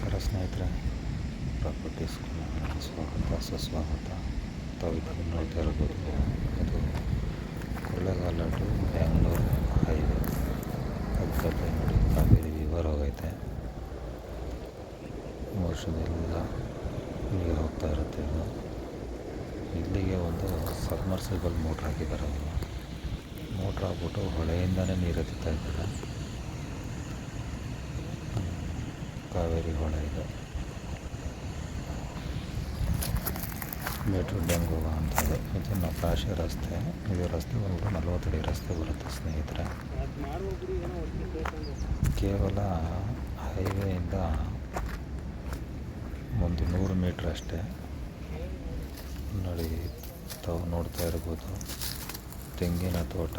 ನಮಸ್ಕಾರ ಸ್ನೇಹಿತರೆ, ಪ್ರಾಪರ್ಟೀಸ್ಗೂ ಸ್ವಾಗತ ಸುಸ್ವಾಗತ. ತಾವು ಇದನ್ನು ನೋಡ್ತಾ ಇರ್ಬೋದು, ಇದು ಕೊಳ್ಳೇಗಾಲ ಟು ಬ್ಯಾಂಗ್ಳೂರು ಹೈವೇ ಪಕ್ಕದಲ್ಲಿ ನೋಡಿ ಕಾವೇರಿ ರಿವರ್ ಹೋಗೈತೆ. ವರ್ಷದೆಲ್ಲ ನೀರು ಹೋಗ್ತಾ ಇರುತ್ತೆ. ಇದು ಇಲ್ಲಿಗೆ ಒಂದು ಸಬ್ಮರ್ಸಿಬಲ್ ಮೋಟ್ರ್ ಹಾಕಿದ್ದಾರೆ. ಅವರು ಮೋಟ್ರ್ ಹಾಕ್ಬಿಟ್ಟು ಹೊಳೆಯಿಂದನೇ ನೀರು ಎತ್ತುತ್ತಾ ಇದ್ದಾರೆ. ಕಾವೇರಿ ಹೊಳೆ ಇದು ಮೇಟೂರು ಡ್ಯಾಮ್ಗೆ ಹೋಗೋ ಅಂಥದ್ದು. ಇದು ನಕಾಶೆ ರಸ್ತೆ. ಇದು ರಸ್ತೆ ಬಂದ್ಬಿಟ್ಟು 40 ಅಡಿ ರಸ್ತೆ ಬರುತ್ತೆ ಸ್ನೇಹಿತರೆ. ಕೇವಲ ಹೈವೇಯಿಂದ ಒಂದು 100 ಮೀಟ್ರ್ ಅಷ್ಟೇ. ನೋಡಿ, ತಾವು ನೋಡ್ತಾ ಇರ್ಬೋದು ತೆಂಗಿನ ತೋಟ,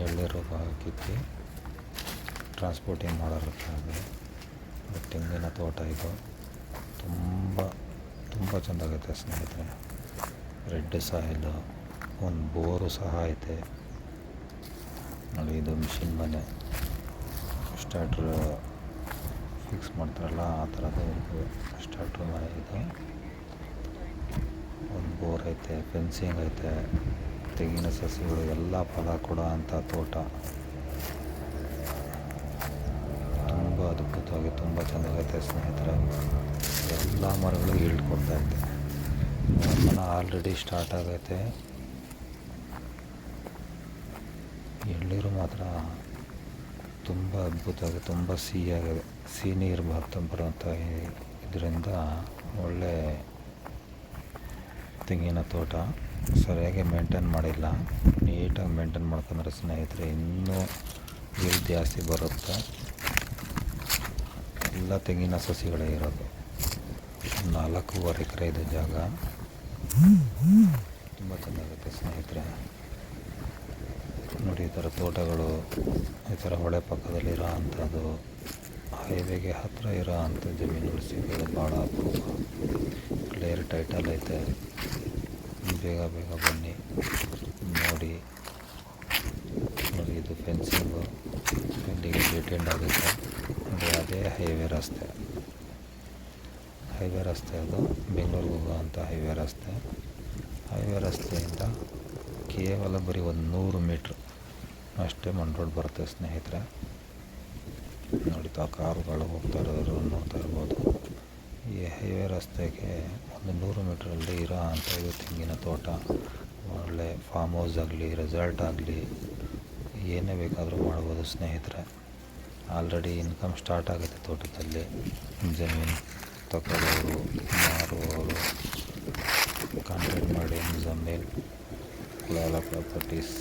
ಎಳ್ನೀರು ಕಿತ್ತಿ ಟ್ರಾನ್ಸ್ಪೋರ್ಟಿಂಗ್ ಮಾಡೋಕ್ಕಾಗಲಿ. ತೆಂಗಿನ ತೋಟ ಇದು ತುಂಬ ಚೆಂದಾಗೈತೆ ಸ್ನೇಹಿತರೆ. ರೆಡ್ ಸಾಯಿಲು, ಒಂದು ಬೋರು ಸಹ ಐತೆ ನೋಡಿ. ಇದು ಮಿಷಿನ್ ಮನೆ, ಸ್ಟಾರ್ಟ್ರ್ ಫಿಕ್ಸ್ ಮಾಡ್ತಾರಲ್ಲ ಆ ಥರದ್ದು ಒಂದು ಸ್ಟಾರ್ಟ್ರ್ ಮನೆ ಇದು. ಒಂದು ಬೋರ್ ಐತೆ, ಫೆನ್ಸಿಂಗ್ ಐತೆ, ತೆಂಗಿನ ಸಸಿಗಳು ಎಲ್ಲ ಫಲ ಕೊಡೋ ಅಂಥ ತೋಟ. ತುಂಬ ಅದ್ಭುತವಾಗಿ ತುಂಬ ಚೆನ್ನಾಗೈತೆ ಸ್ನೇಹಿತರೆ. ಎಲ್ಲ ಮರಗಳು ಈಲ್ಡ್ ಕೊಡ್ತಾಯಿದೆ. ಮನ ಆಲ್ರೆಡಿ ಸ್ಟಾರ್ಟ್ ಆಗೈತೆ. ಎಳ್ನೀರು ಮಾತ್ರ ತುಂಬ ಅದ್ಭುತವಾಗಿ ತುಂಬ ಸಿಹಿಯಾಗಿದೆ. ಸಿಹಿ ನೀರು ಬರುವಂಥ ಇದರಿಂದ ಒಳ್ಳೆ ತೆಂಗಿನ ತೋಟ. ಸರಿಯಾಗಿ ಮೇಂಟೈನ್ ಮಾಡಿಲ್ಲ, ನೀಟಾಗಿ ಮೇಂಟೈನ್ ಮಾಡ್ಕೊಂಡ್ರೆ ಸ್ನೇಹಿತರೆ ಇನ್ನೂ ಈಲ್ಡ್ ಜಾಸ್ತಿ ಬರುತ್ತೆ. ಎಲ್ಲ ತೆಂಗಿನ ಸಸಿಗಳೇ ಇರೋದು. 4.5 ಎಕರೆ ಇದೆ ಜಾಗ. ತುಂಬ ಚೆನ್ನಾಗುತ್ತೆ ಸ್ನೇಹಿತರೆ. ನೋಡಿ, ಈ ಥರ ತೋಟಗಳು ಈ ಥರ ಹೊಳೆ ಪಕ್ಕದಲ್ಲಿರೋ ಅಂಥದ್ದು, ಹೈವೇಗೆ ಹತ್ತಿರ ಇರೋ ಅಂಥ ಜಮೀನುಗಳು ಸಿಗೋದು ಭಾಳ ಅಪರೂಪ. ಕ್ಲಿಯರ್ ಟೈಟಲ್ ಐತೆ. ಬೇಗ ಬನ್ನಿ ನೋಡಿ. ಇದು ಫೆನ್ಸಿಂಗು ಇಲ್ಲಿಗೆ ಡೆಡ್ ಎಂಡ್ ಆಗುತ್ತೆ ನೋಡಿ. ಅದೇ ಹೈವೇ ರಸ್ತೆ ಅದು ಬೆಂಗಳೂರಿಗೆ ಹೋಗುವಂಥ ಹೈವೇ ರಸ್ತೆಯಿಂದ ಕೇವಲ ಬರೀ ಒಂದು 100 ಮೀಟ್ರ್ ಅಷ್ಟೇ ಮಣ್ ರೋಡ್ ಬರುತ್ತೆ ಸ್ನೇಹಿತರೆ. ನೋಡಿ, ಕಾರುಗಳು ಹೋಗ್ತಾ ಇರೋದು ನೋಡ್ತಾ ಇರ್ಬೋದು. ಈ ಹೈವೇ ರಸ್ತೆಗೆ ಒಂದು 100 ಮೀಟ್ರಲ್ಲಿ ಇರೋ ಅಂಥ ಇದು ತೆಂಗಿನ ತೋಟ. ಒಳ್ಳೆ ಫಾರ್ಮ್ ಹೌಸ್ ಆಗಲಿ, ರೆಸಾರ್ಟ್ ಆಗಲಿ, ಏನೇ ಬೇಕಾದರೂ ಮಾಡ್ಬೋದು ಸ್ನೇಹಿತರೆ. ಆಲ್ರೆಡಿ ಇನ್ಕಮ್ ಸ್ಟಾರ್ಟ್ ಆಗುತ್ತೆ ತೋಟದಲ್ಲಿ. ಜಮೀನು ತಗೊಳ್ಳೋರು, ಮಾರುವವರು ಕಾಂಟ್ಯಾಕ್ಟ್ ಮಾಡಿ. ಜಮೀಲ್ ಲಾಲ ಪ್ರಾಪರ್ಟೀಸ್.